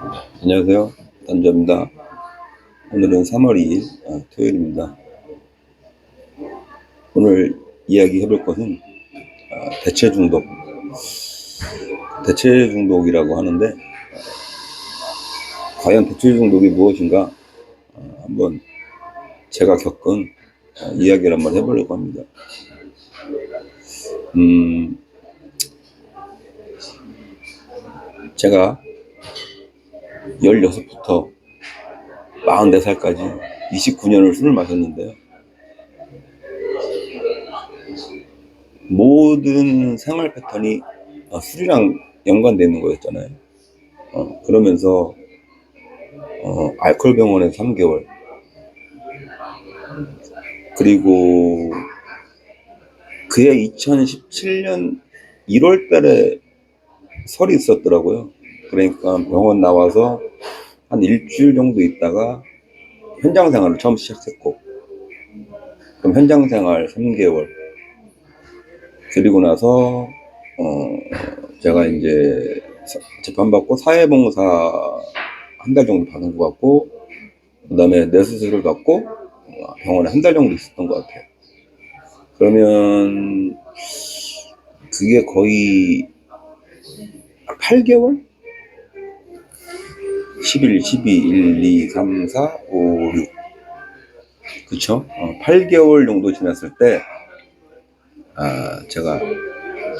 안녕하세요. 단조입니다. 오늘은 3월 2일 토요일입니다. 오늘 이야기 해볼 것은 대체 중독. 대체 중독이라고 하는데 과연 대체 중독이 무엇인가 한번 제가 겪은 이야기를 한번 해보려고 합니다. 제가 16부터 44살까지 29년을 술을 마셨는데요. 모든 생활 패턴이 술이랑 연관되어 있는 거였잖아요. 그러면서 알코올 병원에 3개월, 그리고 그해 2017년 1월 달에 설이 있었더라고요. 그러니까 병원 나와서 한 일주일 정도 있다가 현장 생활을 처음 시작했고, 그럼 현장 생활 3개월, 그리고 나서, 제가 이제 재판받고 사회봉사 한 달 정도 받은 것 같고, 그 다음에 뇌수술을 받고 병원에 한 달 정도 있었던 것 같아요. 그러면 그게 거의 8개월? 11, 12, 1, 2, 3, 4, 5, 6. 그쵸? 8개월 정도 지났을 때, 제가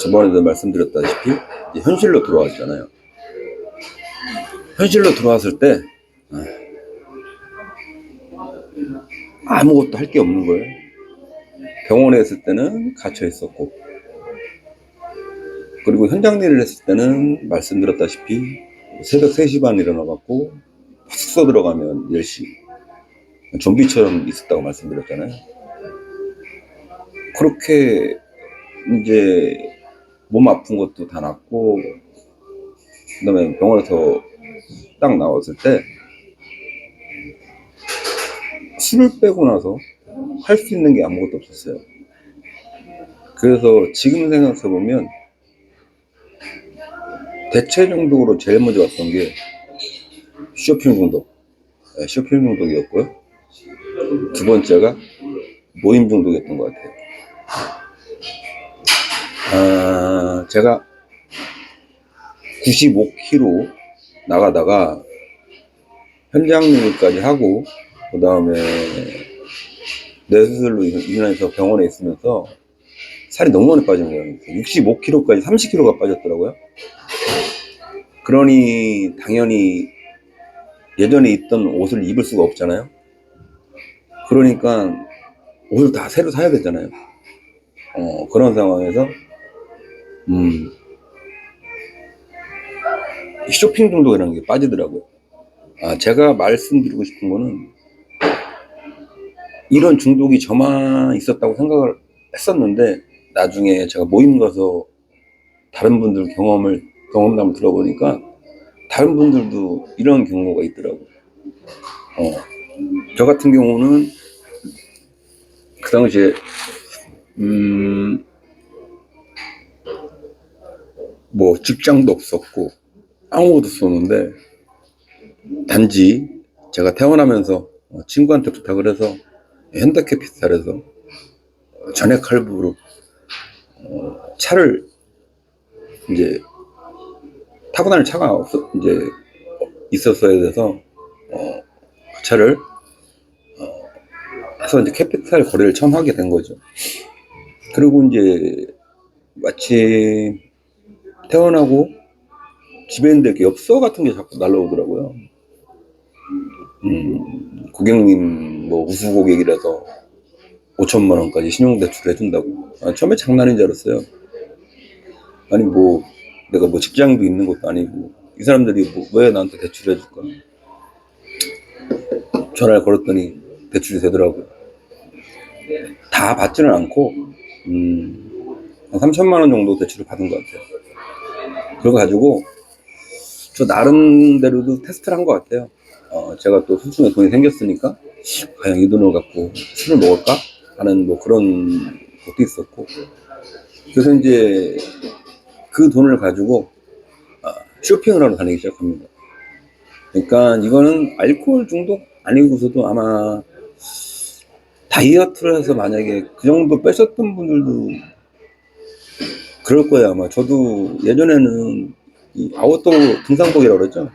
저번에도 말씀드렸다시피, 이제 현실로 들어왔잖아요. 현실로 들어왔을 때, 아무것도 할 게 없는 거예요. 병원에 있을 때는 갇혀 있었고, 그리고 현장 일을 했을 때는 말씀드렸다시피, 새벽 3시 반 일어나갖고, 숙소 들어가면 10시. 좀비처럼 있었다고 말씀드렸잖아요. 그렇게 이제 몸 아픈 것도 다 낫고, 그 다음에 병원에서 딱 나왔을 때 술을 빼고 나서 할 수 있는 게 아무것도 없었어요. 그래서 지금 생각해보면 대체 중독으로 제일 먼저 왔던 게 쇼핑 중독, 쇼핑 중독이었고요. 두 번째가 모임 중독이었던 것 같아요. 제가 95kg 나가다가 현장 일까지 하고, 그 다음에 뇌수술로 인해서 병원에 있으면서 살이 너무 많이 빠진 거예요. 65kg까지 30kg가 빠졌더라고요. 그러니 당연히 예전에 입던 옷을 입을 수가 없잖아요. 그러니까 옷을 다 새로 사야 되잖아요. 그런 상황에서 쇼핑 중독이라는 게 빠지더라고요. 제가 말씀드리고 싶은 거는 이런 중독이 저만 있었다고 생각을 했었는데, 나중에 제가 모임 가서 다른 분들 경험담을 들어보니까 다른 분들도 이런 경우가 있더라고요. 저 같은 경우는 그 당시에 뭐 직장도 없었고 아무것도 없었는데, 단지 제가 태어나면서 친구한테 부탁을 해서 현대캐피탈에서 전액 할부로 차를, 이제 타고 다닐 차가 이제 있었어야 돼서 그 차를 해서 이제 캐피탈 거래를 처음 하게 된 거죠. 그리고 이제 마침 태어나고 집에 있는데 이렇게 엽서 같은 게 자꾸 날라오더라고요. 고객님 뭐 우수 고객이라서 5천만 원까지 신용대출 해준다고. 처음에 장난인 줄 알았어요. 아니 뭐 내가 뭐 직장도 있는 것도 아니고 이 사람들이 뭐 왜 나한테 대출해 줄까. 전화를 걸었더니 대출이 되더라고요. 다 받지는 않고 한 3천만 원 정도 대출을 받은 것 같아요. 그래가지고 저 나름대로도 테스트를 한 것 같아요. 제가 또 수중에 돈이 생겼으니까 과연 이 돈을 갖고 술을 먹을까 하는 뭐 그런 것도 있었고, 그래서 이제 그 돈을 가지고 쇼핑을 하러 다니기 시작합니다. 그러니까 이거는 알코올 중독 아니고서도 아마 다이어트를 해서 만약에 그 정도 빼셨던 분들도 그럴 거예요, 아마. 저도 예전에는 이 아웃도어 등산복이라고 그랬죠.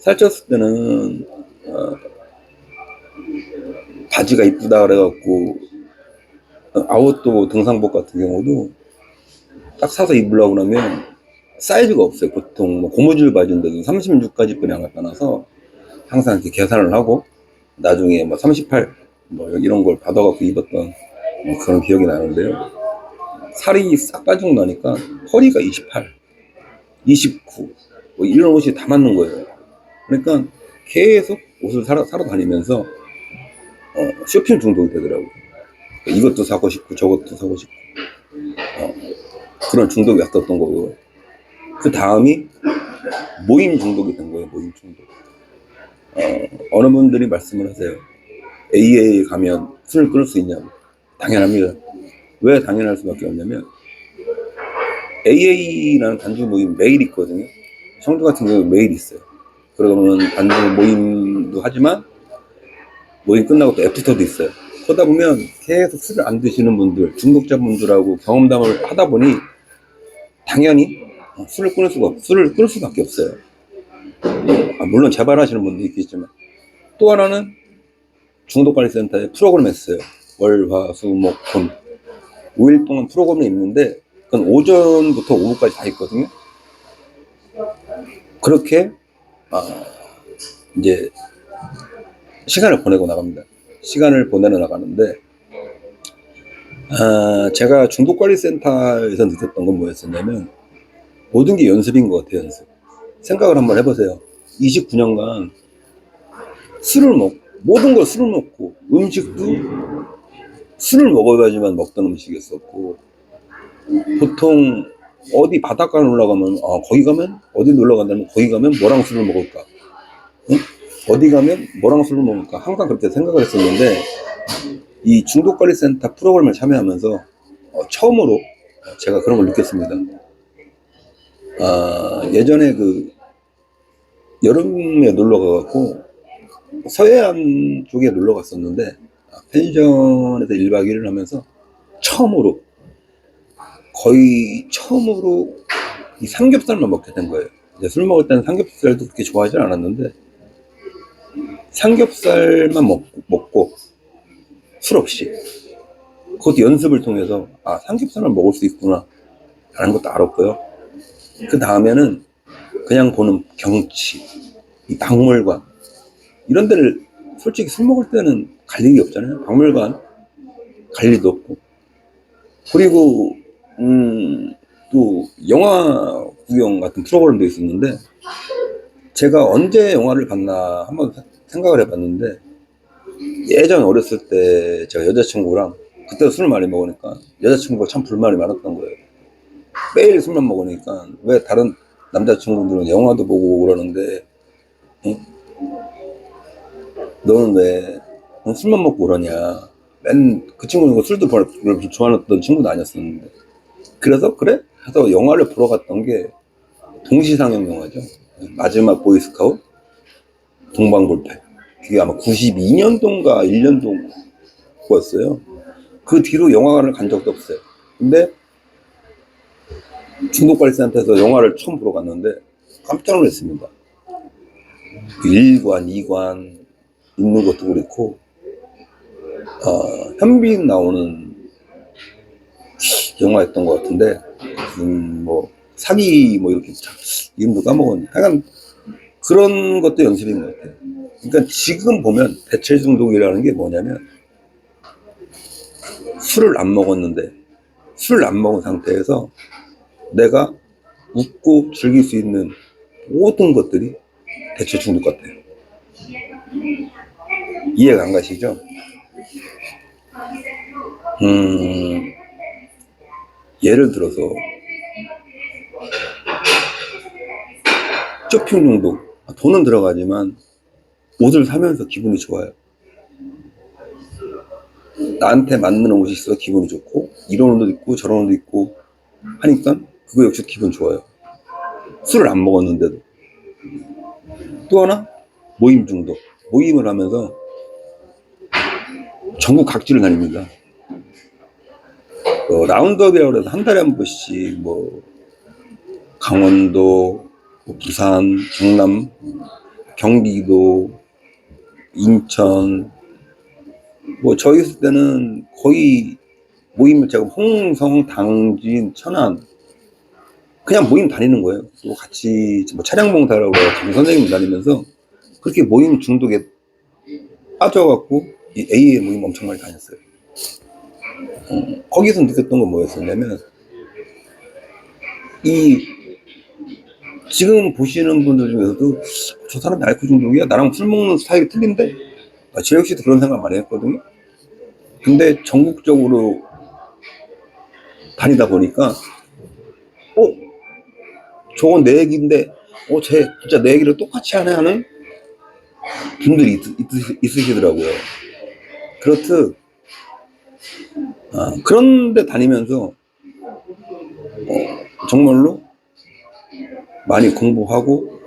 살쪘을 때는 바지가 이쁘다 그래갖고 아웃도어 등산복 같은 경우도 딱 사서 입으려고 그러면 사이즈가 없어요. 보통 뭐 고무줄 바지인데도 36까지 뿐이 안 갖다 놔서 항상 이렇게 계산을 하고 나중에 뭐 38, 뭐 이런 걸 받아갖고 입었던 그런 기억이 나는데요. 살이 싹 빠지고 나니까 허리가 28, 29, 뭐 이런 옷이 다 맞는 거예요. 그러니까 계속 옷을 사러 다니면서 쇼핑 중독이 되더라고요. 이것도 사고 싶고 저것도 사고 싶고 그런 중독이 왔었던 거고, 그 다음이 모임 중독이 된 거예요. 모임 중독. 어느 분들이 말씀을 하세요. AA 가면 술을 끊을 수 있냐고. 당연합니다. 왜 당연할 수밖에 없냐면 AA라는 단주 모임 매일 있거든요. 청주 같은 경우는 매일 있어요. 그러면 단주 모임도 하지만 모임 끝나고 또 애프터도 있어요. 그러다 보면 계속 술을 안 드시는 분들, 중독자분들하고 경험담을 하다 보니 당연히 술을 끊을 수밖에 없어요. 물론 재발하시는 분도 있겠지만, 또 하나는 중독관리센터에 프로그램 했어요. 월, 화, 수, 목, 금 5일 동안 프로그램이 있는데 그건 오전부터 오후까지 다 있거든요. 그렇게 이제 시간을 보내고 나갑니다. 시간을 보내러 나가는데 제가 중독관리센터에서 느꼈던 건 뭐였었냐면 모든 게 연습인 것 같아요. 연습. 생각을 한번 해보세요. 29년간 모든 걸 술을 먹고, 음식도 술을 먹어야지만 먹던 음식이었었고, 보통 어디 바닷가 올라가면 거기 가면 어디 놀러 간다면 거기 가면 뭐랑 술을 먹을까, 응? 어디 가면 뭐랑 술을 먹을까, 항상 그렇게 생각을 했었는데 이 중독관리센터 프로그램을 참여하면서 처음으로 제가 그런 걸 느꼈습니다. 예전에 그 여름에 놀러 가갖고 서해안 쪽에 놀러 갔었는데 펜션에서 1박 2일을 하면서 거의 처음으로 이 삼겹살만 먹게 된 거예요. 이제 술 먹을 때는 삼겹살도 그렇게 좋아하지 않았는데 삼겹살만 먹고 술 없이, 그것도 연습을 통해서 삼겹살만 먹을 수 있구나 라는 것도 알았고요. 그 다음에는 그냥 보는 경치, 이 박물관, 이런 데를 솔직히 술 먹을 때는 갈 일이 없잖아요. 박물관 갈 일도 없고. 그리고 또 영화 구경 같은 프로그램도 있었는데 제가 언제 영화를 봤나 한번 생각을 해봤는데, 예전 어렸을 때 제가 여자친구랑, 그때 술을 많이 먹으니까 여자친구가 참 불만이 많았던 거예요. 매일 술만 먹으니까 왜 다른 남자친구들은 영화도 보고 그러는데 너는 왜 술만 먹고 그러냐. 그 친구는 술도 별로 좋아하는 친구도 아니었었는데, 그래서 그래? 해서 영화를 보러 갔던 게 동시상영 영화죠. 마지막 보이스카웃, 동방불패. 그게 아마 92년도인가 1년도였어요. 그 뒤로 영화관을 간 적도 없어요. 근데 중독관리센터에서 영화를 처음 보러 갔는데 깜짝 놀랐습니다. 1관, 2관 있는 것도 그렇고, 현빈 나오는 영화였던 것 같은데, 뭐 사기 뭐 이렇게 이름도 까먹었네. 하여간 그런 것도 연습인 것 같아요. 그러니까 지금 보면 대체 중독이라는 게 뭐냐면, 술을 안 먹었는데 술을 안 먹은 상태에서 내가 웃고 즐길 수 있는 모든 것들이 대체 중독 같아요. 이해가 안 가시죠? 예를 들어서 쇼핑 중독. 돈은 들어가지만 옷을 사면서 기분이 좋아요. 나한테 맞는 옷이 있어 기분이 좋고, 이런 옷도 있고 저런 옷도 있고 하니까 그거 역시 기분 좋아요. 술을 안 먹었는데도. 또 하나, 모임 중독. 모임을 하면서 전국 각지를 다닙니다. 라운드업이라고 해서 한 달에 한 번씩 강원도, 부산, 경남, 경기도, 인천, 저희 있을 때는 거의 모임을 제가 홍성, 당진, 천안 그냥 모임 다니는 거예요. 또 같이 차량 봉사라고 장 선생님 다니면서 그렇게 모임 중독에 빠져갖고 이 AA 모임 엄청 많이 다녔어요. 거기서 느꼈던 건 뭐였었냐면 이 지금 보시는 분들 중에서도 저 사람이 알코올 중독이야? 나랑 술 먹는 스타일이 틀린데? 제 역시도 그런 생각 많이 했거든요. 근데 전국적으로 다니다 보니까 저건 내 얘기인데 쟤 진짜 내 얘기를 똑같이 하네 하는 분들이 있으시더라고요. 그렇듯 그런데 다니면서 정말로 많이 공부하고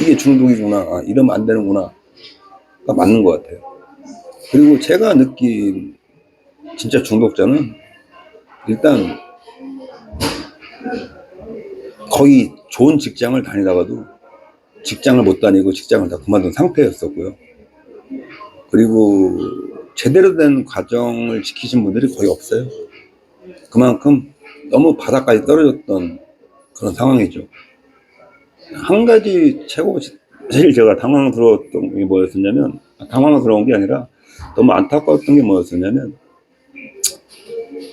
이게 중독이구나, 이러면 안 되는구나 가 맞는 것 같아요. 그리고 제가 느낀 진짜 중독자는 일단 거의 좋은 직장을 다니다가도 직장을 못 다니고 직장을 다 그만둔 상태였었고요. 그리고 제대로 된 과정을 지키신 분들이 거의 없어요. 그만큼 너무 바닥까지 떨어졌던 그런 상황이죠. 한 가지 제일 제가 당황스러웠던 게 뭐였었냐면, 당황스러운 게 아니라 너무 안타까웠던 게 뭐였었냐면,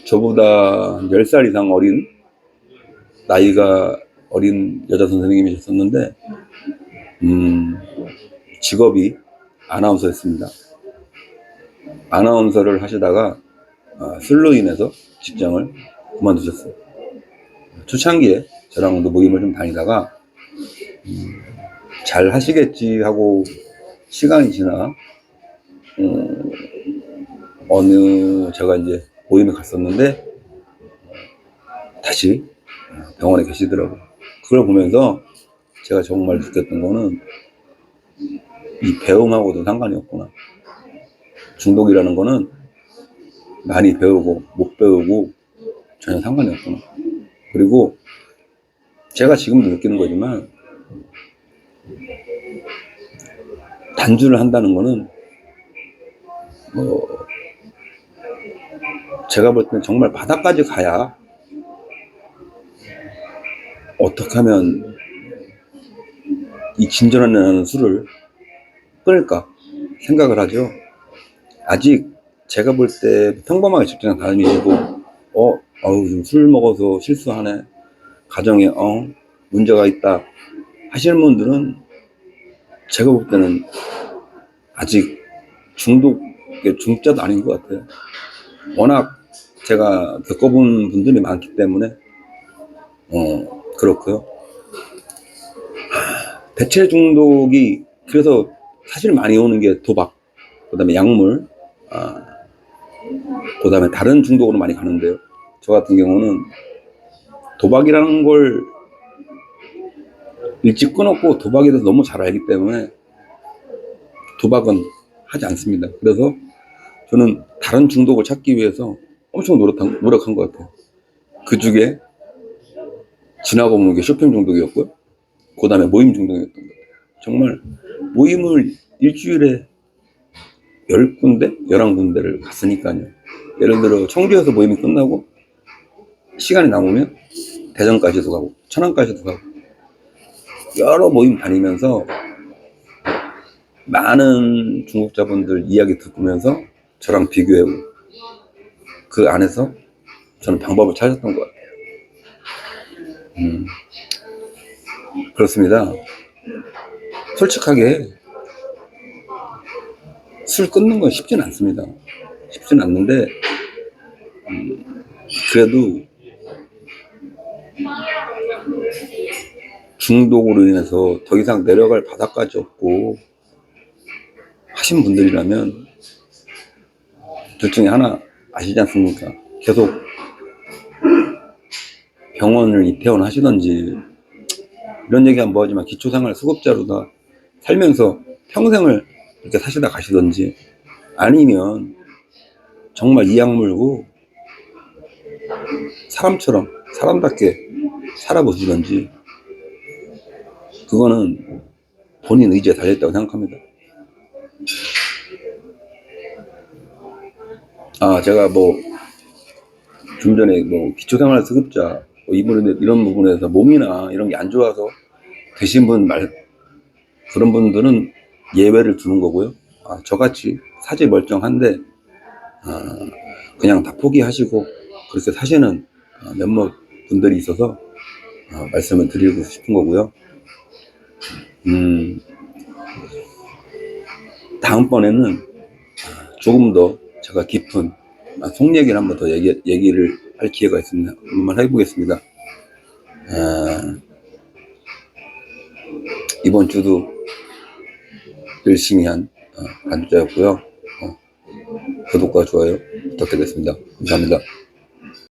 저보다 10살 이상 어린, 나이가 어린 여자 선생님이셨었는데, 직업이 아나운서였습니다. 아나운서를 하시다가 술로 인해서 직장을 그만두셨어요. 초창기에 저랑도 모임을 좀 다니다가 잘 하시겠지 하고 시간이 지나 제가 이제 모임에 갔었는데 다시 병원에 계시더라고요. 그걸 보면서 제가 정말 느꼈던 거는 이 배움하고도 상관이 없구나. 중독이라는 거는 많이 배우고 못 배우고 전혀 상관이 없구나. 그리고 제가 지금도 느끼는 거지만 단주를 한다는 거는 제가 볼 때는 정말 바닥까지 가야 어떻게 하면 이 진전하는 술을 끊을까 생각을 하죠. 아직 제가 볼 때 평범하게 직장 다니시고 좀 술 먹어서 실수하네, 가정에 문제가 있다 하시는 분들은 제가 볼 때는 아직 중독의 중자도 아닌 것 같아요. 워낙 제가 겪어본 분들이 많기 때문에 그렇고요. 대체 중독이 그래서 사실 많이 오는 게 도박, 그 다음에 약물, 그 다음에 다른 중독으로 많이 가는데요. 저 같은 경우는 도박이라는 걸 일찍 끊었고 도박에 대해서 너무 잘 알기 때문에 도박은 하지 않습니다. 그래서 저는 다른 중독을 찾기 위해서 엄청 노력한 것 같아요. 그 중에 지나고 보는 게 쇼핑 중독이었고요. 그 다음에 모임 중독이었던 것 같아요. 정말 모임을 일주일에 10군데? 11군데를 갔으니까요. 예를 들어 청주에서 모임이 끝나고 시간이 남으면 대전까지도 가고 천안까지도 가고 여러 모임 다니면서 많은 중독자분들 이야기 듣으면서 저랑 비교해보고 그 안에서 저는 방법을 찾았던 것 같아요. 그렇습니다. 솔직하게 술 끊는 건 쉽진 않습니다. 쉽진 않는데 그래도 중독으로 인해서 더 이상 내려갈 바닥까지 없고 하신 분들이라면 둘 중에 하나 아시지 않습니까? 계속 병원을 입퇴원 하시던지, 이런 얘기 한번 하지만 기초생활 수급자로 다 살면서 평생을 이렇게 사시다 가시던지, 아니면 정말 이악 물고 사람처럼 사람답게 살아보시던지, 그거는 본인 의지에 달려있다고 생각합니다. 제가 좀 전에 기초생활수급자, 이런 부분에서 몸이나 이런 게 안 좋아서 되신 그런 분들은 예외를 두는 거고요. 저같이 사지 멀쩡한데, 그냥 다 포기하시고 그렇게 사시는 몇몇 분들이 있어서 말씀을 드리고 싶은 거고요. 다음번에는 조금 더 제가 깊은 속 얘기를 한번 더 얘기를 할 기회가 있으면 한번 해보겠습니다. 이번 주도 열심히 한 간주자였고요. 구독과 좋아요 부탁드리겠습니다. 감사합니다.